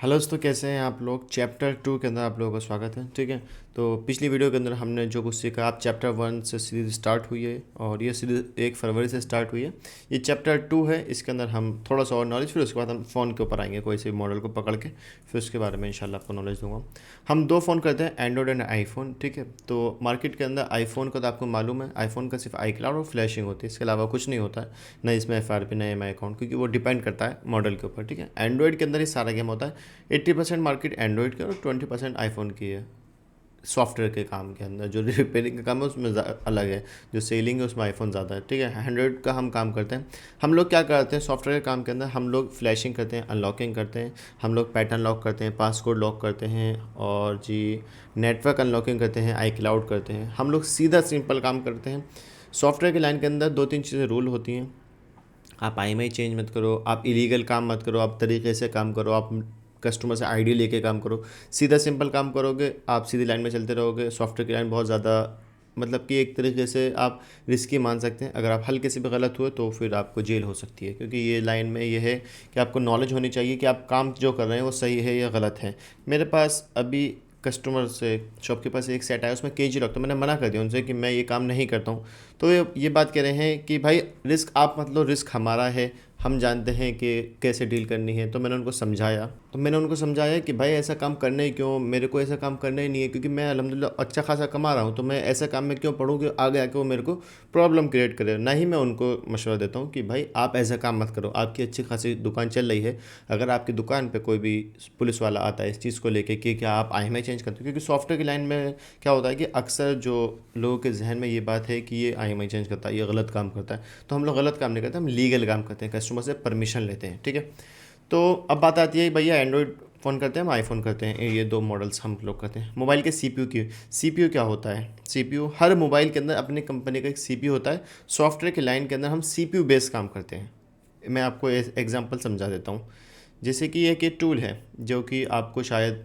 Hello दोस्तों, कैसे हैं आप लोग। चैप्टर 2 के अंदर आप लोगों का स्वागत है। ठीक है, तो पिछली वीडियो के अंदर हमने जो कुछ सीखा, आप चैप्टर 1 से सीरीज स्टार्ट हुई है और ये सीरीज 1 फरवरी से स्टार्ट हुई है। ये चैप्टर 2 है, इसके अंदर हम थोड़ा सा और नॉलेज, फिर उसके बाद हम फ़ोन के ऊपर आएंगे, कोई से मॉडल को पकड़ के फिर उसके बारे में इंशाल्लाह आपको नॉलेज दूंगा। हम दो फ़ोन करते हैं, एंड्रॉयड एंड आईफोन। ठीक है, तो मार्केट के अंदर आईफोन का तो आपको मालूम है, आईफोन का सिर्फ आई क्लाउड और फ्लैशिंग होती है, इसके अलावा कुछ नहीं होता है। ना इसमें FRP ना EMI अकाउंट, क्योंकि वो डिपेंड करता है मॉडल के ऊपर। ठीक है, एंड्रॉयड के अंदर ही सारा गेम होता है। 80% मार्केट एंड्रॉयड की और 20% आईफोन की है। सॉफ्टवेयर के काम के अंदर जो रिपेयरिंग का काम है उसमें अलग है, जो सेलिंग है उसमें आईफोन ज़्यादा है। ठीक है, एंड्रॉयड का हम काम करते हैं। हम लोग क्या करते हैं सॉफ्टवेयर के काम के अंदर, हम लोग फ्लैशिंग करते हैं, अनलॉकिंग करते हैं, हम लोग पैटर्न लॉक करते हैं, पासकोड लॉक करते हैं, और जी नेटवर्क अनलॉकिंग करते हैं, आई क्लाउड करते हैं। हम लोग सीधा सिंपल काम करते हैं। सॉफ्टवेयर के लाइन के अंदर दो तीन चीज़ें रूल होती हैं। आप IMI चेंज मत करो, आप इलीगल काम मत करो, आप तरीके से काम करो, आप कस्टमर से आईडी लेके काम करो। सीधा सिंपल काम करोगे, आप सीधी लाइन में चलते रहोगे। सॉफ्टवेयर की लाइन बहुत ज़्यादा, मतलब कि एक तरीके से आप रिस्की मान सकते हैं। अगर आप हल्के से भी गलत हुए तो फिर आपको जेल हो सकती है, क्योंकि ये लाइन में ये है कि आपको नॉलेज होनी चाहिए कि आप काम जो कर रहे हैं वो सही है या गलत है। मेरे पास अभी कस्टमर से शॉप के पास एक सेट आया, उसमें KG लॉक, तो मैंने मना कर दिया उनसे कि मैं ये काम नहीं करता हूँ। तो ये बात कह रहे हैं कि भाई रिस्क आप मत लो, रिस्क हमारा है, हम जानते हैं कि कैसे डील करनी है। तो मैंने उनको समझाया कि भाई ऐसा काम करना ही क्यों, मेरे को ऐसा काम करना ही नहीं है, क्योंकि मैं अल्हम्दुलिल्लाह अच्छा खासा कमा रहा हूँ। तो मैं ऐसा काम में क्यों पढ़ूँ कि आगे आके वो मेरे को प्रॉब्लम क्रिएट करे। ना ही मैं उनको मशवरा देता हूँ कि भाई आप ऐसा काम मत करो, आपकी अच्छी खासी दुकान चल रही है। अगर आपकी दुकान पे कोई भी पुलिस वाला आता है इस चीज़ को लेके कि क्या आप IMI चेंज करते हो, क्योंकि सॉफ्टवेयर की लाइन में क्या होता है कि अक्सर जो लोगों के जहन में ये बात है कि ये IMI चेंज करता है, ये गलत काम करता है। तो हम लोग गलत काम नहीं करते, हम लीगल काम करते हैं, कस्टमर से परमिशन लेते हैं। ठीक है, तो अब बात आती है भैया एंड्रॉयड फ़ोन करते हैं हम आईफोन करते हैं, ये दो मॉडल्स हम लोग करते हैं। मोबाइल के CPU की, CPU क्या होता है, CPU हर मोबाइल के अंदर अपनी कंपनी का एक CPU होता है। सॉफ्टवेयर की लाइन के अंदर हम CPU बेस काम करते हैं। मैं आपको एग्जांपल समझा देता हूँ। जैसे कि एक ये टूल है जो कि आपको शायद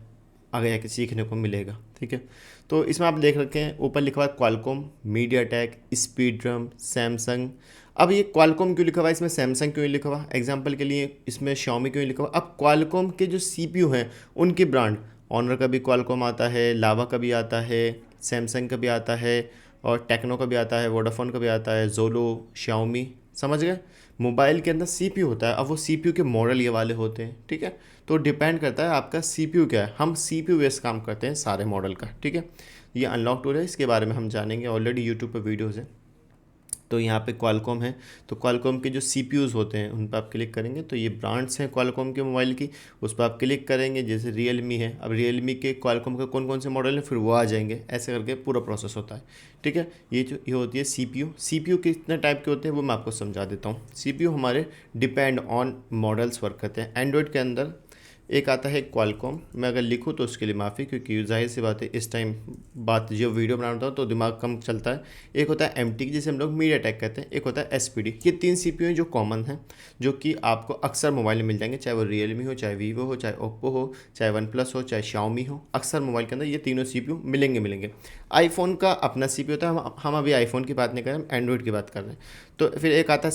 आगे जाके सीखने को मिलेगा। ठीक है, तो इसमें आप देख रखे हैं ऊपर लिखा हुआ है क्वालकॉम, मीडियाटेक, स्पीडरम, सैमसंग। अब ये क्वालकॉम क्यों लिखा हुआ है, इसमें सैमसंग क्यों नहीं लिखा हुआ, एग्जांपल के लिए इसमें शाओमी क्यों नहीं लिखा हुआ। अब क्वालकॉम के जो CPU हैं उनकी ब्रांड, ऑनर का भी क्वालकॉम आता है, लावा का भी आता है, सैमसंग का भी आता है, और टेक्नो का भी आता है, वोडाफोन का भी आता है, जोलो, शाओमी। समझ गए, मोबाइल के अंदर CPU होता है। अब वो CPU के मॉडल ये वाले होते हैं। ठीक है, तो डिपेंड करता है आपका CPU क्या है। हम CPU बेस्ड काम करते हैं सारे मॉडल का। ठीक है, ये अनलॉक टूल है, इसके बारे में हम जानेंगे, ऑलरेडी यूट्यूब पर वीडियोज़ है। तो यहाँ पे क्वालकॉम है, तो क्वालकॉम के जो CPUs होते हैं उन पर आप क्लिक करेंगे तो ये ब्रांड्स हैं क्वालकॉम के मोबाइल की, उस पर आप क्लिक करेंगे। जैसे रियलमी है, अब रियलमी के क्वालकॉम के कौन कौन से मॉडल हैं फिर वो आ जाएंगे, ऐसे करके पूरा प्रोसेस होता है। ठीक है, ये होती है CPU कितने टाइप के होते हैं वो मैं आपको समझा देता हूँ। CPU हमारे डिपेंड ऑन मॉडल्स वर्क करते हैं। एंड्रॉयड के अंदर एक आता है क्वालकॉम, मैं अगर लिखूँ तो उसके लिए माफ़ी, क्योंकि जाहिर सी बात है इस टाइम बात जो वीडियो बना रहा हूँ तो दिमाग कम चलता है। एक होता है MT जिसे हम लोग मीडिया टेक कहते हैं, एक होता है SPD। ये तीन CPU हैं जो कॉमन हैं, जो कि आपको अक्सर मोबाइल में मिल जाएंगे, चाहे वो रियलमी हो, चाहे वीवो हो, चाहे ओप्पो हो, चाहे वन प्लस हो, चाहे शाओमी हो। अक्सर मोबाइल के अंदर ये तीनों CPU मिलेंगे। आईफोन का अपना CPU होता है, हम अभी आईफोन की बात नहीं कर रहे, हम एंड्रॉयड की बात कर रहे हैं। तो फिर एक आता है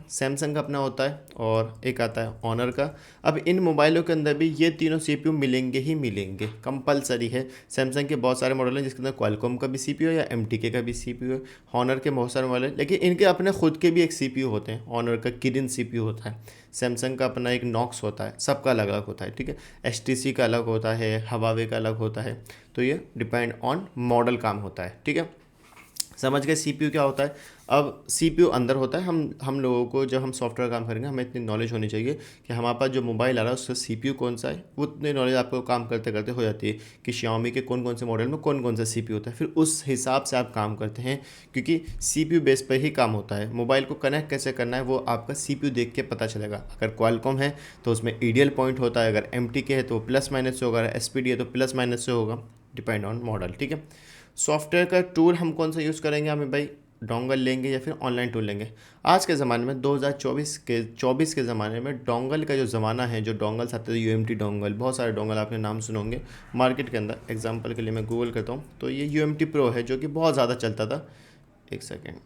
सैमसंग का अपना होता है, और एक आता है ऑनर का। अब इन मोबाइलों के अंदर भी ये तीनों CPU मिलेंगे ही मिलेंगे, कंपलसरी है। सैमसंग के बहुत सारे मॉडल हैं जिसके अंदर क्वालकॉम का भी CPU है या MTK का भी CPU है। हॉनर के बहुत सारे मॉडल हैं, लेकिन इनके अपने खुद के भी एक CPU होते हैं। ऑनर का किरिन CPU होता है, सैमसंग का अपना एक नॉक्स होता है, सबका अलग अलग होता है। ठीक है, HTC का अलग होता है, हवावे का अलग होता है। तो ये डिपेंड ऑन मॉडल काम होता है। ठीक है, समझ गए CPU क्या होता है। अब CPU अंदर होता है, हम लोगों को जब हम सॉफ्टवेयर काम करेंगे हमें इतनी नॉलेज होनी चाहिए कि हमारे पास जो मोबाइल आ रहा है उसका CPU कौन सा है, वो उतनी नॉलेज आपको काम करते करते हो जाती है कि Xiaomi के कौन कौन से मॉडल में कौन कौन सा CPU होता है। फिर उस हिसाब से आप काम करते हैं, क्योंकि CPU बेस पर ही काम होता है। मोबाइल को कनेक्ट कैसे करना है वो आपका CPU देख के पता चलेगा। अगर क्वालकॉम है तो उसमें EDL पॉइंट होता है, अगर MTK है तो प्लस माइनस से होगा, अगर SPD है तो प्लस माइनस से होगा, डिपेंड ऑन मॉडल। ठीक है, सॉफ्टवेयर का टूल हम कौन सा यूज़ करेंगे, हमें भाई डोंगल लेंगे या फिर ऑनलाइन टूल लेंगे। आज के ज़माने में 2024 के ज़माने में डोंगल का जो ज़माना है, जो डोंगल्स आते थे UMT डोंगल, बहुत सारे डोंगल आपने नाम सुने होंगे मार्केट के अंदर। एग्जांपल के लिए मैं गूगल करता हूँ तो ये UMT प्रो है जो कि बहुत ज़्यादा चलता था। एक सेकेंड,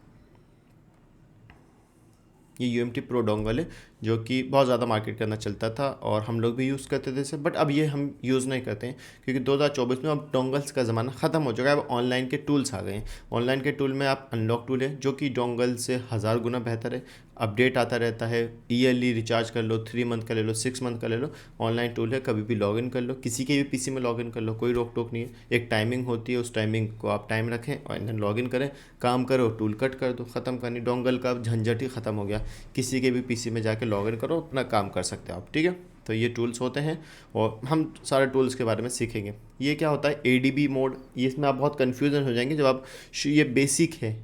ये UMT प्रो डोंगल है जो कि बहुत ज़्यादा मार्केट के अंदर चलता था और हम लोग भी यूज़ करते थे इसे, बट अब ये हम यूज़ नहीं करते हैं क्योंकि 2024 में अब डोंगल्स का ज़माना ख़त्म हो चुका है। अब ऑनलाइन के टूल्स आ गए हैं। ऑनलाइन के टूल में आप अनलॉक टूल है जो कि डोंगल से 1000 गुना बेहतर है। अपडेट आता रहता है, ईयरली रिचार्ज कर लो, 3 मंथ का ले लो, 6 मंथ का ले लो। ऑनलाइन टूल है, कभी भी लॉगिन कर लो, किसी के भी पीसी में लॉगिन कर लो, कोई रोक टोक नहीं है। एक टाइमिंग होती है, उस टाइमिंग को आप टाइम रखें और देन लॉगिन करें, काम करो, टूल कट कर दो, ख़त्म करनी। डोंगल का झंझट ही ख़त्म हो गया। किसी के भी पीसी में जाके लॉगिन करो, अपना काम कर सकते हो आप, ठीक है। तो ये टूल्स होते हैं और हम सारे टूल्स के बारे में सीखेंगे। ये क्या होता है एडीबी मोड, ये इसमें आप बहुत कन्फ्यूज़न हो जाएंगे जब आप, ये बेसिक है,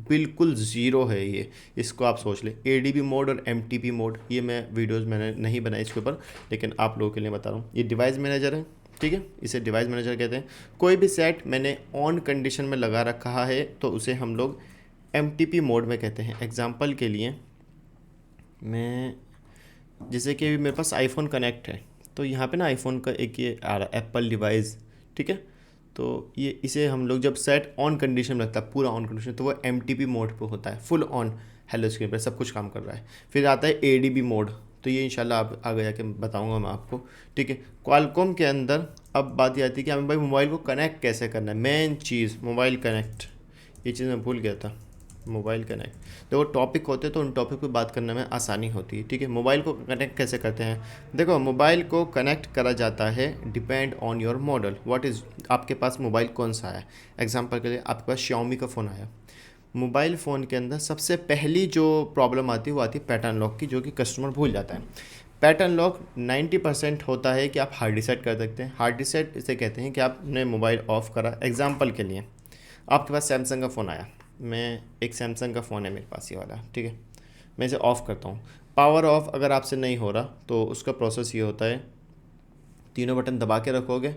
बिल्कुल ज़ीरो है ये, इसको आप सोच लें। एडीबी मोड और एमटीपी मोड, ये मैं वीडियोस मैंने नहीं बनाई इसके ऊपर, लेकिन आप लोगों के लिए बता रहा हूँ। ये डिवाइस मैनेजर है, ठीक है, इसे डिवाइस मैनेजर कहते हैं। कोई भी सेट मैंने ऑन कंडीशन में लगा रखा है तो उसे हम लोग एमटीपी मोड में कहते हैं। एग्जांपल के लिए मैं, जैसे कि मेरे पास आईफोन कनेक्ट है, तो यहाँ पे ना आईफोन का एक ये आ रहा है एप्पल डिवाइस, ठीक है। तो ये इसे हम लोग जब सेट ऑन कंडीशन में रखता है, पूरा ऑन कंडीशन, तो वो एमटीपी मोड पे होता है, फुल ऑन हेलो स्क्रीन पर सब कुछ काम कर रहा है। फिर आता है एडीबी मोड, तो ये इंशाल्लाह आप आगे जाके बताऊंगा मैं आपको, ठीक है। क्वालकॉम के अंदर अब बात ये आती है कि हमें भाई मोबाइल को कनेक्ट कैसे करना है। मेन चीज़ मोबाइल कनेक्ट, ये चीज़ मैं भूल गया था, मोबाइल कनेक्ट। देखो टॉपिक होते हैं तो उन टॉपिक पे बात करने में आसानी होती है, ठीक है। मोबाइल को कनेक्ट कैसे करते हैं, देखो मोबाइल को कनेक्ट करा जाता है depend on your model, what is, आपके पास मोबाइल कौन सा है। एग्जांपल के लिए आपके पास Xiaomi का फ़ोन आया, मोबाइल फ़ोन के अंदर सबसे पहली जो प्रॉब्लम आती है वो आती है पैटर्न लॉक की, जो कि कस्टमर भूल जाता है। पैटर्न लॉक 90% होता है कि आप हार्ड रीसेट कर सकते हैं। हार्ड रीसेट इसे कहते हैं कि आपने मोबाइल ऑफ़ करा। एग्जांपल के लिए आपके पास सैमसंग का फ़ोन आया, मैं एक सैमसंग का फ़ोन है मेरे पास, ये वाला, ठीक है। मैं इसे ऑफ़ करता हूँ, पावर ऑफ अगर आपसे नहीं हो रहा तो उसका प्रोसेस ये होता है, तीनों बटन दबा के रखोगे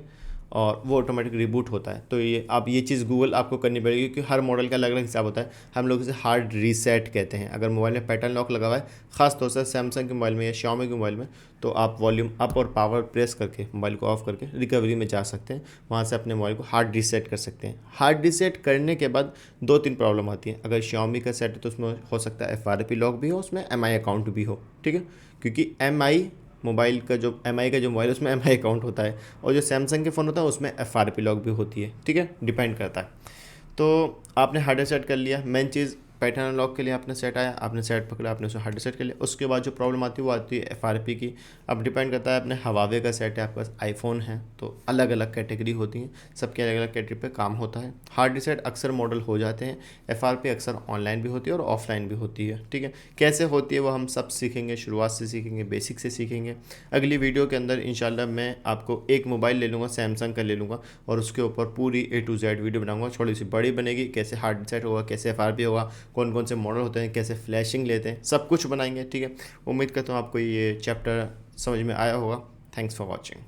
और वो ऑटोमेटिक रिबूट होता है। तो ये आप, ये चीज़ गूगल आपको करनी पड़ेगी क्योंकि हर मॉडल का अलग अलग हिसाब होता है। हम लोग इसे हार्ड रीसेट कहते हैं। अगर मोबाइल में पैटर्न लॉक लगा हुआ है, ख़ास तौर से सैमसंग के मोबाइल में या Xiaomi के मोबाइल में, तो आप वॉल्यूम अप और पावर प्रेस करके मोबाइल को ऑफ करके रिकवरी में जा सकते हैं, वहाँ से अपने मोबाइल को हार्ड रीसेट कर सकते हैं। हार्ड रीसेट करने के बाद 2-3 प्रॉब्लम आती है। अगर Xiaomi का सेट है तो उसमें हो सकता है FRP लॉक भी हो, उसमें MI अकाउंट भी हो, ठीक है, क्योंकि MI मोबाइल का जो MI का जो मोबाइल है उसमें MI अकाउंट होता है, और जो सैमसंग के फ़ोन होता है उसमें FRP लॉक भी होती है, ठीक है, डिपेंड करता है। तो आपने हार्ड सेट कर लिया, मेन चीज़ पैटर्न लॉक के लिए आपने सेट आया, आपने सेट पकड़ा, आपने उसे हार्ड सेट कर लिया। उसके बाद जो प्रॉब्लम आती है वो आती है FRP की। अब डिपेंड करता है, अपने हवावे का सेट है, आपके पास आईफोन है, तो अलग अलग कैटेगरी होती हैं, सबके अलग अलग कैटेगरी पे काम होता है। हार्ड सेट अक्सर मॉडल हो जाते हैं, FRP अक्सर ऑनलाइन भी होती है और ऑफलाइन भी होती है, ठीक है। कैसे होती है वो हम सब सीखेंगे, शुरुआत से सीखेंगे, बेसिक से सीखेंगे। अगली वीडियो के अंदर इंशाल्लाह मैं आपको एक मोबाइल ले लूँगा, सैमसंग का ले लूँगा, और उसके ऊपर पूरी A to Z वीडियो बनाऊँगा। थोड़ी सी बड़ी बनेगी, कैसे हार्ड सेट होगा, कैसे FRP होगा, कौन कौन से मॉडल होते हैं, कैसे फ्लैशिंग लेते हैं, सब कुछ बनाएंगे, ठीक है। उम्मीद करता हूँ आपको ये चैप्टर समझ में आया होगा। Thanks for watching.